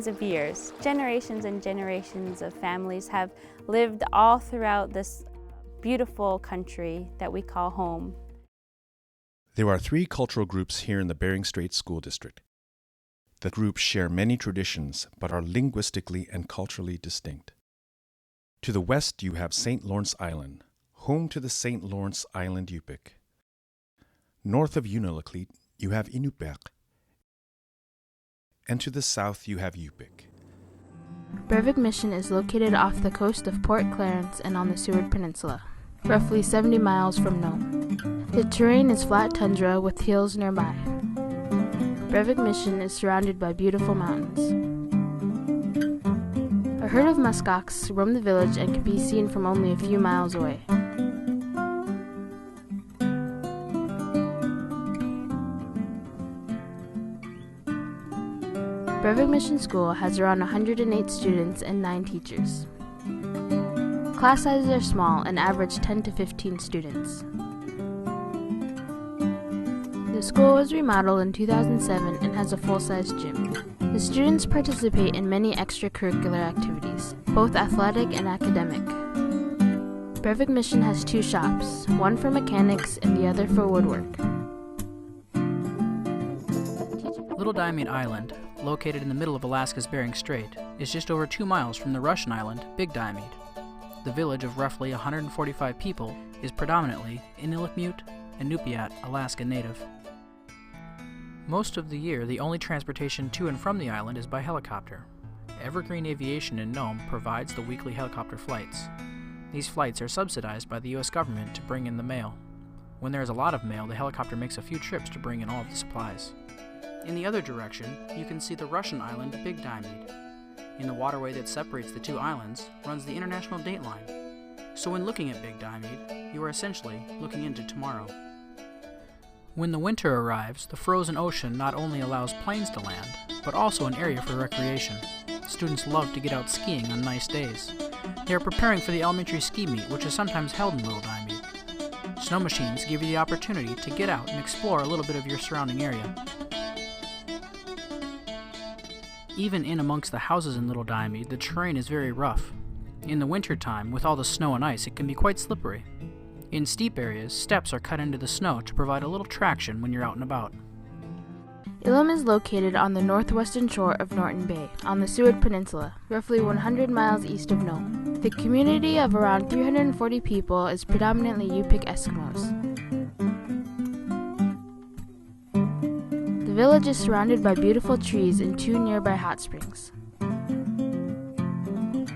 thousands of years. Generations and generations of families have lived all throughout this beautiful country that we call home. There are 3 cultural groups here in the Bering Strait School District. The groups share many traditions, but are linguistically and culturally distinct. To the west, you have St. Lawrence Island, home to the St. Lawrence Island Yupik. North of Unalakleet, you have Inupiaq, and to the south, you have Yupik. Bering Mission is located off the coast of Port Clarence and on the Seward Peninsula, roughly 70 miles from Nome. The terrain is flat tundra with hills nearby. Bering Mission is surrounded by beautiful mountains. A herd of muskox roam the village and can be seen from only a few miles away. Bering Mission School has around 108 students and 9 teachers. Class sizes are small and average 10 to 15 students. The school was remodeled in 2007 and has a full-size gym. The students participate in many extracurricular activities, both athletic and academic. Bering Mission has 2 shops, one for mechanics and the other for woodwork. Little Diomede Island, located in the middle of Alaska's Bering Strait, is just over 2 miles from the Russian island, Big Diomede. The village of roughly 145 people is predominantly Inuit and Inupiat Alaska Native. Most of the year, the only transportation to and from the island is by helicopter. Evergreen Aviation in Nome provides the weekly helicopter flights. These flights are subsidized by the U.S. government to bring in the mail. When there is a lot of mail, the helicopter makes a few trips to bring in all of the supplies. In the other direction, you can see the Russian island Big Diomede. In the waterway that separates the 2 islands runs the international date line. So when looking at Big Diomede, you are essentially looking into tomorrow. When the winter arrives, the frozen ocean not only allows planes to land, but also an area for recreation. Students love to get out skiing on nice days. They are preparing for the elementary ski meet, which is sometimes held in Little Diomede. Snow machines give you the opportunity to get out and explore a little bit of your surrounding area. Even in amongst the houses in Little Diomede, the terrain is very rough. In the winter time, with all the snow and ice, it can be quite slippery. In steep areas, steps are cut into the snow to provide a little traction when you're out and about. Ilam is located on the northwestern shore of Norton Bay, on the Seward Peninsula, roughly 100 miles east of Nome. The community of around 340 people is predominantly Yupik Eskimos. The village is surrounded by beautiful trees and 2 nearby hot springs.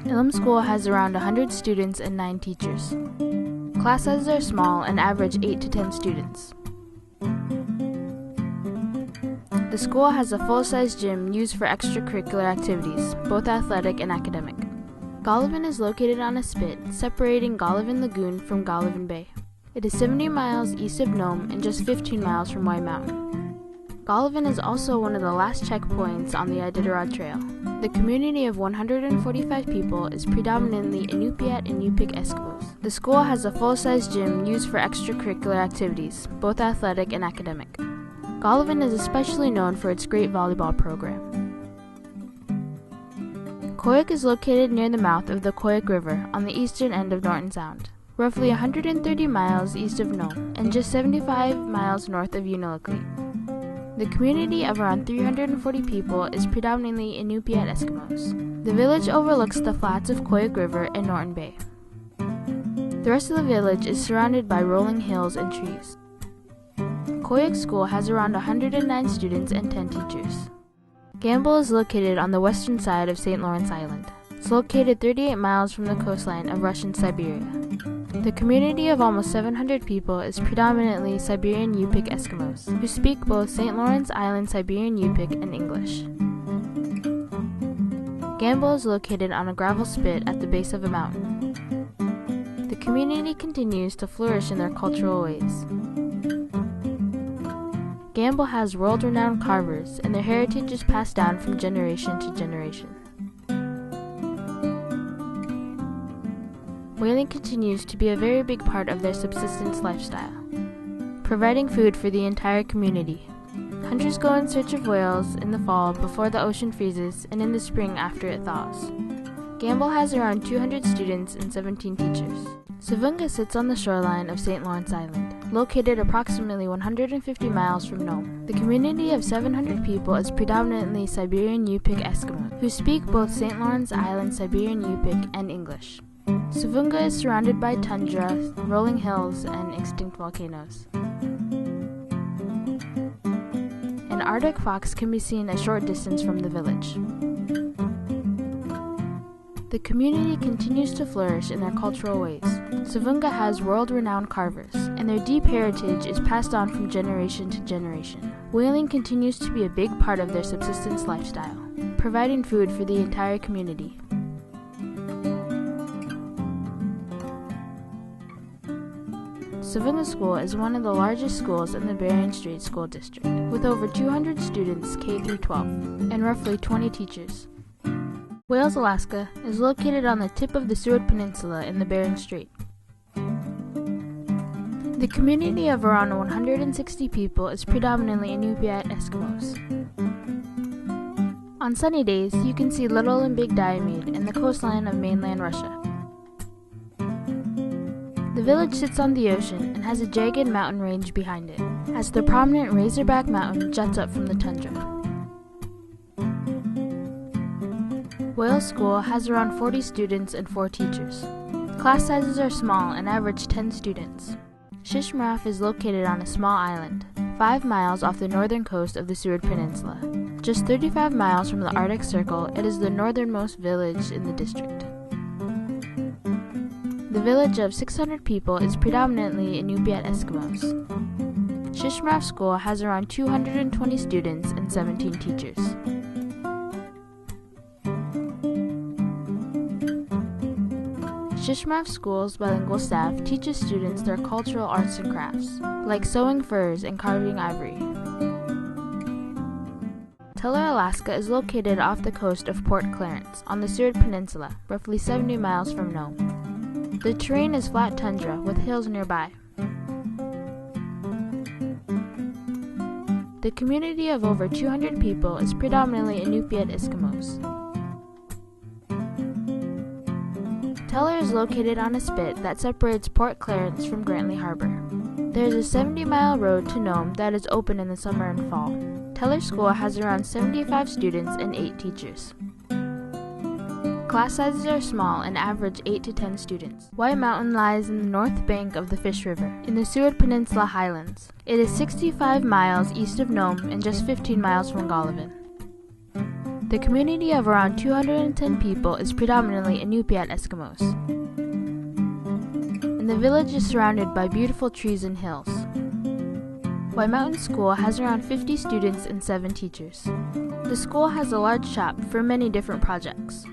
Ilam School has around 100 students and 9 teachers. Class sizes are small and average 8 to 10 students. The school has a full-size gym used for extracurricular activities, both athletic and academic. Golovin is located on a spit separating Golovin Lagoon from Golovin Bay. It is 70 miles east of Nome and just 15 miles from White Mountain. Golovin is also one of the last checkpoints on the Iditarod Trail. The community of 145 people is predominantly Inupiat and Yupik Eskimos. The school has a full-size gym used for extracurricular activities, both athletic and academic. Golovin is especially known for its great volleyball program. Koyuk is located near the mouth of the Koyuk River on the eastern end of Norton Sound, roughly 130 miles east of Nome and just 75 miles north of Unalakleet. The community of around 340 people is predominantly Inupiat Eskimos. The village overlooks the flats of Koyuk River and Norton Bay. The rest of the village is surrounded by rolling hills and trees. Koyuk School has around 109 students and 10 teachers. Gamble is located on the western side of St. Lawrence Island. It's located 38 miles from the coastline of Russian Siberia. The community of almost 700 people is predominantly Siberian Yupik Eskimos, who speak both St. Lawrence Island Siberian Yupik and English. Gamble is located on a gravel spit at the base of a mountain. The community continues to flourish in their cultural ways. Gamble has world-renowned carvers, and their heritage is passed down from generation to generation. Whaling continues to be a very big part of their subsistence lifestyle, providing food for the entire community. Hunters go in search of whales in the fall before the ocean freezes and in the spring after it thaws. Gamble has around 200 students and 17 teachers. Savunga sits on the shoreline of St. Lawrence Island, located approximately 150 miles from Nome. The community of 700 people is predominantly Siberian Yupik Eskimos, who speak both St. Lawrence Island Siberian Yupik and English. Savunga is surrounded by tundra, rolling hills, and extinct volcanoes. An Arctic fox can be seen a short distance from the village. The community continues to flourish in their cultural ways. Savunga has world-renowned carvers, and their deep heritage is passed on from generation to generation. Whaling continues to be a big part of their subsistence lifestyle, providing food for the entire community. Savunga School is one of the largest schools in the Bering Strait School District, with over 200 students K through 12, and roughly 20 teachers. Wales, Alaska is located on the tip of the Seward Peninsula in the Bering Strait. The community of around 160 people is predominantly Inupiat Eskimos. On sunny days, you can see Little and Big Diomede and the coastline of mainland Russia. The village sits on the ocean and has a jagged mountain range behind it, as the prominent Razorback Mountain juts up from the tundra. Wales School has around 40 students and 4 teachers. Class sizes are small and average 10 students. Shishmaref is located on a small island, 5 miles off the northern coast of the Seward Peninsula. Just 35 miles from the Arctic Circle, it is the northernmost village in the district. The village of 600 people is predominantly Inupiat Eskimos. Shishmaref School has around 220 students and 17 teachers. Shishmaref School's bilingual staff teaches students their cultural arts and crafts, like sewing furs and carving ivory. Teller, Alaska is located off the coast of Port Clarence on the Seward Peninsula, roughly 70 miles from Nome. The terrain is flat tundra with hills nearby. The community of over 200 people is predominantly Inupiat Eskimos. Teller is located on a spit that separates Port Clarence from Grantley Harbor. There is a 70-mile road to Nome that is open in the summer and fall. Teller School has around 75 students and 8 teachers. Class sizes are small and average 8 to 10 students. White Mountain lies in the north bank of the Fish River, in the Seward Peninsula Highlands. It is 65 miles east of Nome and just 15 miles from Golovin. The community of around 210 people is predominantly Inupiat Eskimos, and the village is surrounded by beautiful trees and hills. White Mountain School has around 50 students and 7 teachers. The school has a large shop for many different projects.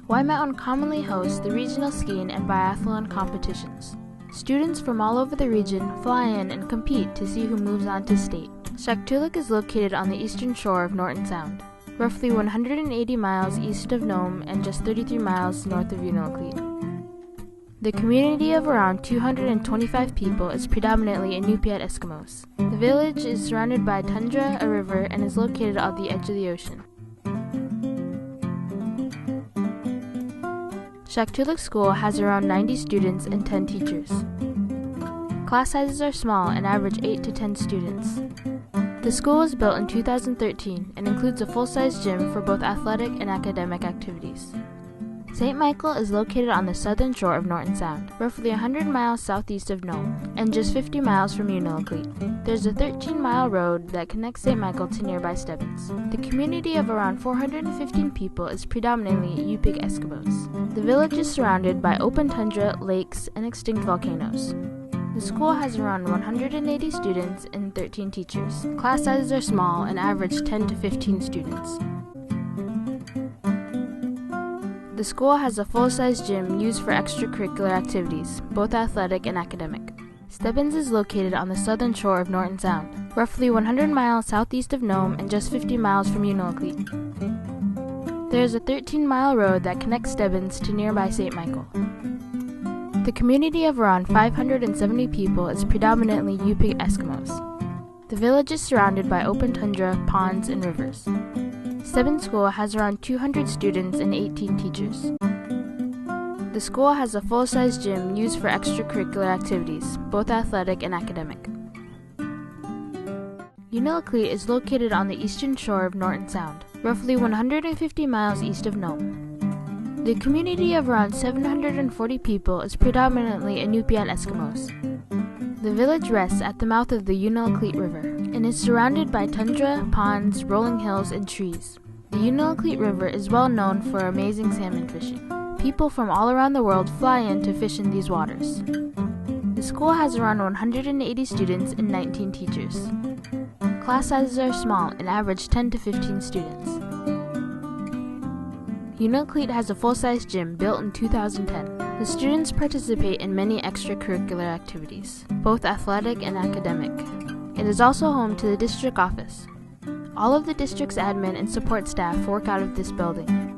White Mountain commonly hosts the regional skiing and biathlon competitions. Students from all over the region fly in and compete to see who moves on to state. Shaktoolik is located on the eastern shore of Norton Sound, roughly 180 miles east of Nome and just 33 miles north of Unalakleet. The community of around 225 people is predominantly Inupiat Eskimos. The village is surrounded by tundra, a river, and is located on the edge of the ocean. Shaktoolik School has around 90 students and 10 teachers. Class sizes are small and average 8 to 10 students. The school was built in 2013 and includes a full-size gym for both athletic and academic activities. St. Michael is located on the southern shore of Norton Sound, roughly 100 miles southeast of Nome, and just 50 miles from Unalakleet. There's a 13-mile road that connects St. Michael to nearby Stebbins. The community of around 415 people is predominantly Yupik Eskimos. The village is surrounded by open tundra, lakes, and extinct volcanoes. The school has around 180 students and 13 teachers. Class sizes are small and average 10 to 15 students. The school has a full-size gym used for extracurricular activities, both athletic and academic. Stebbins is located on the southern shore of Norton Sound, roughly 100 miles southeast of Nome and just 50 miles from Unalakleet. There is a 13-mile road that connects Stebbins to nearby St. Michael. The community of around 570 people is predominantly Yupik Eskimos. The village is surrounded by open tundra, ponds, and rivers. Seven School has around 200 students and 18 teachers. The school has a full-size gym used for extracurricular activities, both athletic and academic. Unalakleet is located on the eastern shore of Norton Sound, roughly 150 miles east of Nome. The community of around 740 people is predominantly Inupiat Eskimos. The village rests at the mouth of the Unalakleet River and is surrounded by tundra, ponds, rolling hills, and trees. The Unalakleet River is well known for amazing salmon fishing. People from all around the world fly in to fish in these waters. The school has around 180 students and 19 teachers. Class sizes are small and average 10 to 15 students. Unalakleet has a full-size gym built in 2010. The students participate in many extracurricular activities, both athletic and academic. It is also home to the district office. All of the district's admin and support staff work out of this building.